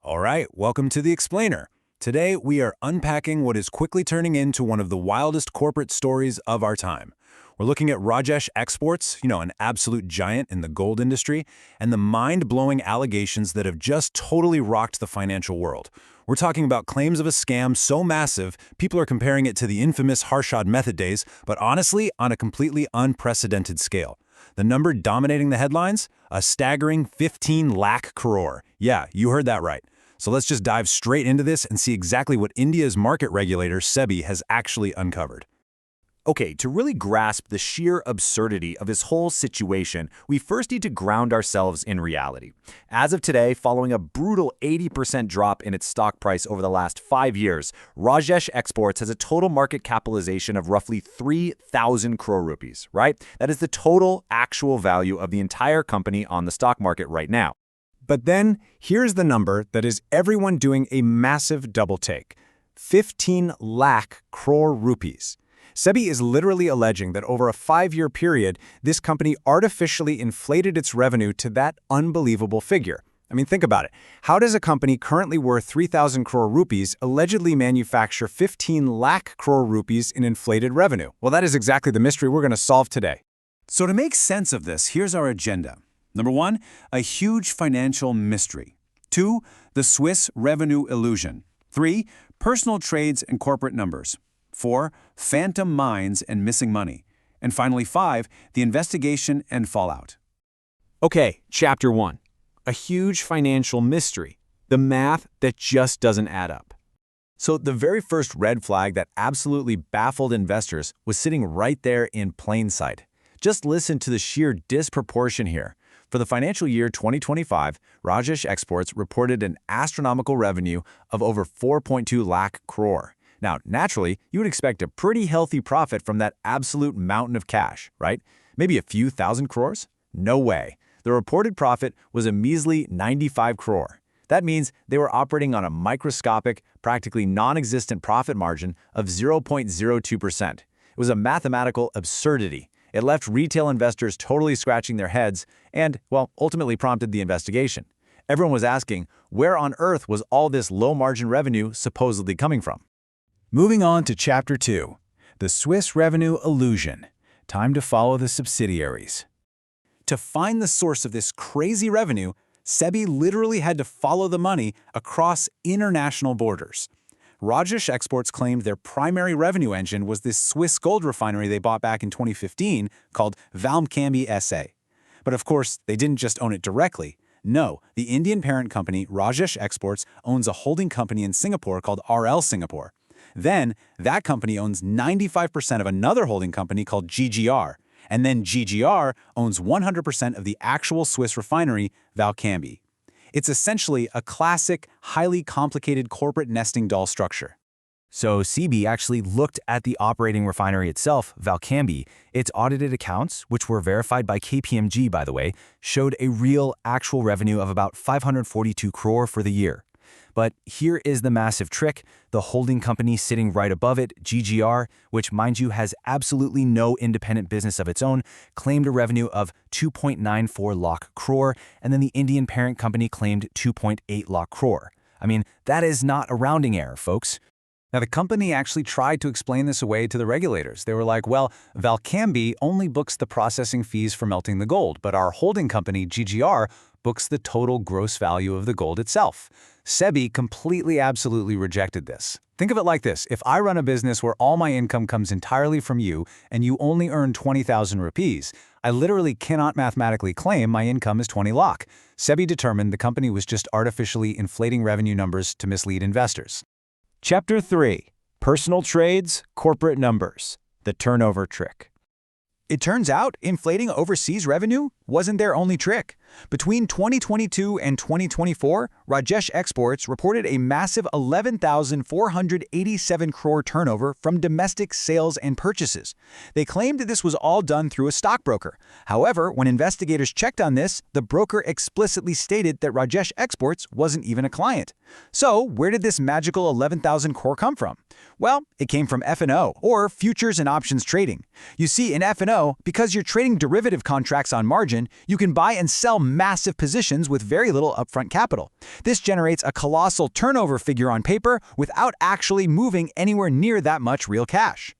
All right, welcome to The Explainer. Today, we are unpacking what is quickly turning into one of the wildest corporate stories of our time. We're looking at Rajesh Exports, an absolute giant in the gold industry, and the mind-blowing allegations that have just totally rocked the financial world. We're talking about claims of a scam so massive, people are comparing it to the infamous Harshad method days, but honestly, on a completely unprecedented scale. The number dominating the headlines? A staggering 15 lakh crore. Yeah, you heard that right. So let's just dive straight into this and see exactly what India's market regulator, SEBI, has actually uncovered. Okay, to really grasp the sheer absurdity of this whole situation, we first need to ground ourselves in reality. As of today, following a brutal 80% drop in its stock price over the last 5 years, Rajesh Exports has a total market capitalization of roughly 3,000 crore rupees, right? That is the total actual value of the entire company on the stock market right now. But then, here's the number that is everyone doing a massive double take. 15 lakh crore rupees. SEBI is literally alleging that over a 5-year period, this company artificially inflated its revenue to that unbelievable figure. I mean, think about it. How does a company currently worth 3,000 crore rupees allegedly manufacture 15 lakh crore rupees in inflated revenue? Well, that is exactly the mystery we're going to solve today. So to make sense of this, here's our agenda. Number 1, a huge financial mystery. 2, the Swiss revenue illusion. 3, personal trades and corporate numbers. 4, phantom mines and missing money. And finally 5, the investigation and fallout. Okay, Chapter 1. A huge financial mystery. The math that just doesn't add up. So the very first red flag that absolutely baffled investors was sitting right there in plain sight. Just listen to the sheer disproportion here. For the financial year 2025, Rajesh Exports reported an astronomical revenue of over 4.2 lakh crore. Now, naturally, you would expect a pretty healthy profit from that absolute mountain of cash, right? Maybe a few thousand crores? No way. The reported profit was a measly 95 crore. That means they were operating on a microscopic, practically non-existent profit margin of 0.02%. It was a mathematical absurdity. It left retail investors totally scratching their heads and, well, ultimately prompted the investigation. Everyone was asking, where on earth was all this low-margin revenue supposedly coming from? Moving on to Chapter 2, the Swiss revenue illusion. Time to follow the subsidiaries. To find the source of this crazy revenue, SEBI literally had to follow the money across international borders. Rajesh Exports claimed their primary revenue engine was this Swiss gold refinery they bought back in 2015 called Valmcambi SA. But of course, they didn't just own it directly. No, the Indian parent company, Rajesh Exports, owns a holding company in Singapore called RL Singapore. Then, that company owns 95% of another holding company called GGR. And then GGR owns 100% of the actual Swiss refinery, Valcambi. It's essentially a classic, highly complicated corporate nesting doll structure. So SEBI actually looked at the operating refinery itself, Valcambi. Its audited accounts, which were verified by KPMG, by the way, showed a real actual revenue of about 542 crore for the year. But here is the massive trick. The holding company sitting right above it, GGR, which mind you has absolutely no independent business of its own, claimed a revenue of 2.94 lakh crore, and then the Indian parent company claimed 2.8 lakh crore. I mean, that is not a rounding error, folks. Now, the company actually tried to explain this away to the regulators. They were like, well, Valcambi only books the processing fees for melting the gold, but our holding company, GGR, books the total gross value of the gold itself. SEBI completely, absolutely rejected this. Think of it like this. If I run a business where all my income comes entirely from you and you only earn 20,000 rupees, I literally cannot mathematically claim my income is 20 lakh. SEBI determined the company was just artificially inflating revenue numbers to mislead investors. Chapter 3. Personal trades, corporate numbers. The turnover trick. It turns out inflating overseas revenue wasn't their only trick. Between 2022 and 2024, Rajesh Exports reported a massive 11,487 crore turnover from domestic sales and purchases. They claimed that this was all done through a stockbroker. However, when investigators checked on this, the broker explicitly stated that Rajesh Exports wasn't even a client. So, where did this magical 11,000 crore come from? Well, it came from F&O, or futures and options trading. You see, in F&O, because you're trading derivative contracts on margin, illusion, you can buy and sell massive positions with very little upfront capital. This generates a colossal turnover figure on paper without actually moving anywhere near that much real cash.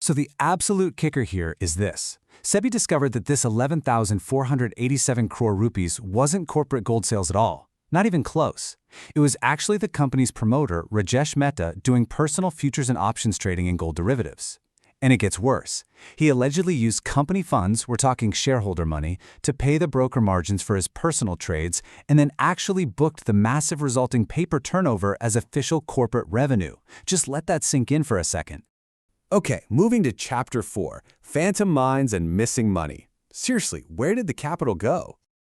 So the absolute kicker here is this. SEBI discovered that this 11,487 crore rupees wasn't corporate gold sales at all. Not even close. It was actually the company's promoter, Rajesh Mehta, doing personal futures and options trading in gold derivatives. And it gets worse. He allegedly used company funds, we're talking shareholder money, to pay the broker margins for his personal trades, and then actually booked the massive resulting paper turnover as official corporate revenue. Just let that sink in for a second. Okay, moving to Chapter 4, Phantom Mines and Missing Money. Seriously, where did the capital go?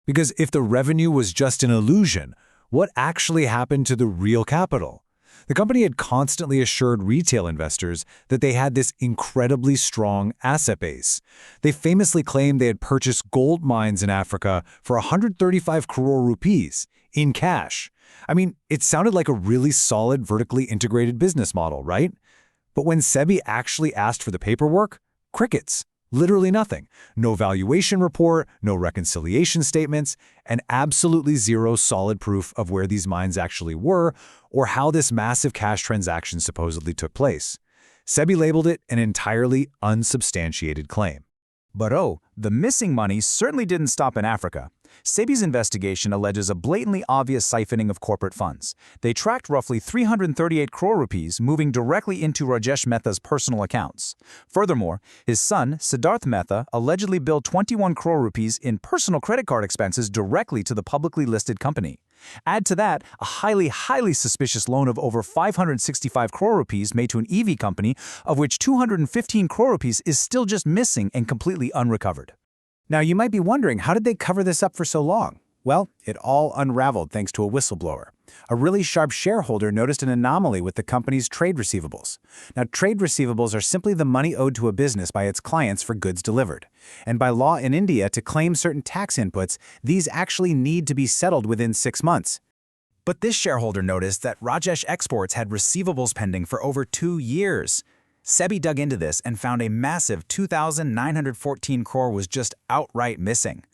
Because if the revenue was just an illusion, what actually happened to the real capital? The company had constantly assured retail investors that they had this incredibly strong asset base. They famously claimed they had purchased gold mines in Africa for 135 crore rupees in cash. I mean, it sounded like a really solid vertically integrated business model, right? But when SEBI actually asked for the paperwork, crickets. Literally nothing. No valuation report, no reconciliation statements, and absolutely zero solid proof of where these mines actually were or how this massive cash transaction supposedly took place. SEBI labeled it an entirely unsubstantiated claim. But the missing money certainly didn't stop in Africa. SEBI's investigation alleges a blatantly obvious siphoning of corporate funds. They tracked roughly 338 crore rupees moving directly into Rajesh Mehta's personal accounts. Furthermore, his son, Siddharth Mehta, allegedly billed 21 crore rupees in personal credit card expenses directly to the publicly listed company. Add to that a highly suspicious loan of over 565 crore rupees made to an EV company, of which 215 crore rupees is still just missing and completely unrecovered. Now, you might be wondering, how did they cover this up for so long? Well, it all unraveled thanks to a whistleblower. A really sharp shareholder noticed an anomaly with the company's trade receivables. Now, trade receivables are simply the money owed to a business by its clients for goods delivered. And by law in India, to claim certain tax inputs, these actually need to be settled within 6 months. But this shareholder noticed that Rajesh Exports had receivables pending for over 2 years. SEBI dug into this and found a massive 2,914 crore was just outright missing.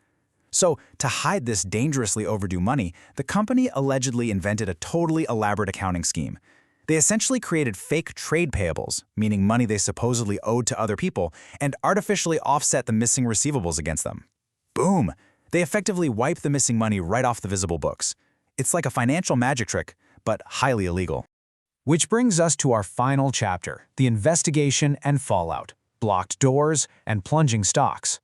So, to hide this dangerously overdue money, the company allegedly invented a totally elaborate accounting scheme. They essentially created fake trade payables, meaning money they supposedly owed to other people, and artificially offset the missing receivables against them. Boom! They effectively wiped the missing money right off the visible books. It's like a financial magic trick, but highly illegal. Which brings us to our final chapter, the investigation and fallout, blocked doors and plunging stocks.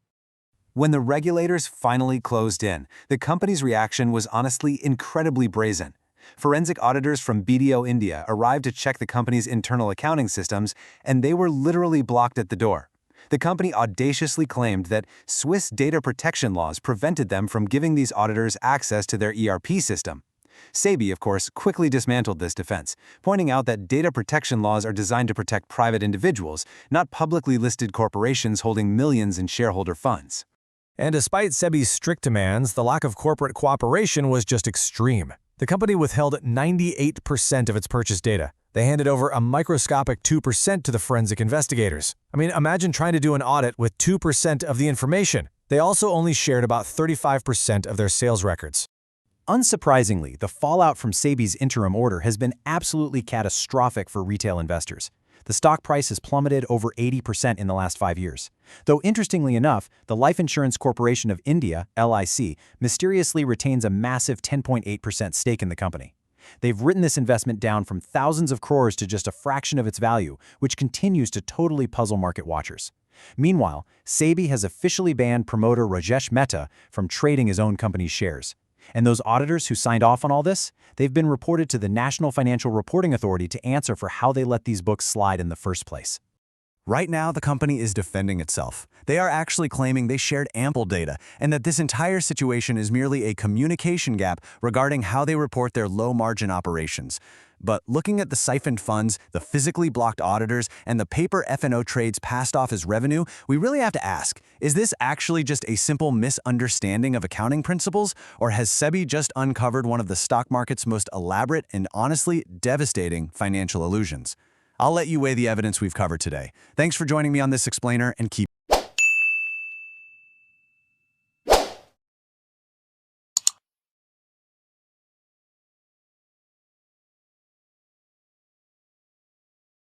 When the regulators finally closed in, the company's reaction was honestly incredibly brazen. Forensic auditors from BDO India arrived to check the company's internal accounting systems, and they were literally blocked at the door. The company audaciously claimed that Swiss data protection laws prevented them from giving these auditors access to their ERP system. SEBI, of course, quickly dismantled this defense, pointing out that data protection laws are designed to protect private individuals, not publicly listed corporations holding millions in shareholder funds. And despite SEBI's strict demands, the lack of corporate cooperation was just extreme. The company withheld 98% of its purchase data. They handed over a microscopic 2% to the forensic investigators. I mean, imagine trying to do an audit with 2% of the information. They also only shared about 35% of their sales records. Unsurprisingly, the fallout from SEBI's interim order has been absolutely catastrophic for retail investors. The stock price has plummeted over 80% in the last 5 years. Though interestingly enough, the Life Insurance Corporation of India, LIC, mysteriously retains a massive 10.8% stake in the company. They've written this investment down from thousands of crores to just a fraction of its value, which continues to totally puzzle market watchers. Meanwhile, SEBI has officially banned promoter Rajesh Mehta from trading his own company's shares. And those auditors who signed off on all this, they've been reported to the National Financial Reporting Authority to answer for how they let these books slide in the first place. Right now, the company is defending itself. They are actually claiming they shared ample data and that this entire situation is merely a communication gap regarding how they report their low-margin operations. But looking at the siphoned funds, the physically blocked auditors, and the paper F&O trades passed off as revenue, we really have to ask, is this actually just a simple misunderstanding of accounting principles, or has SEBI just uncovered one of the stock market's most elaborate and honestly devastating financial illusions? I'll let you weigh the evidence we've covered today. Thanks for joining me on this explainer, and keep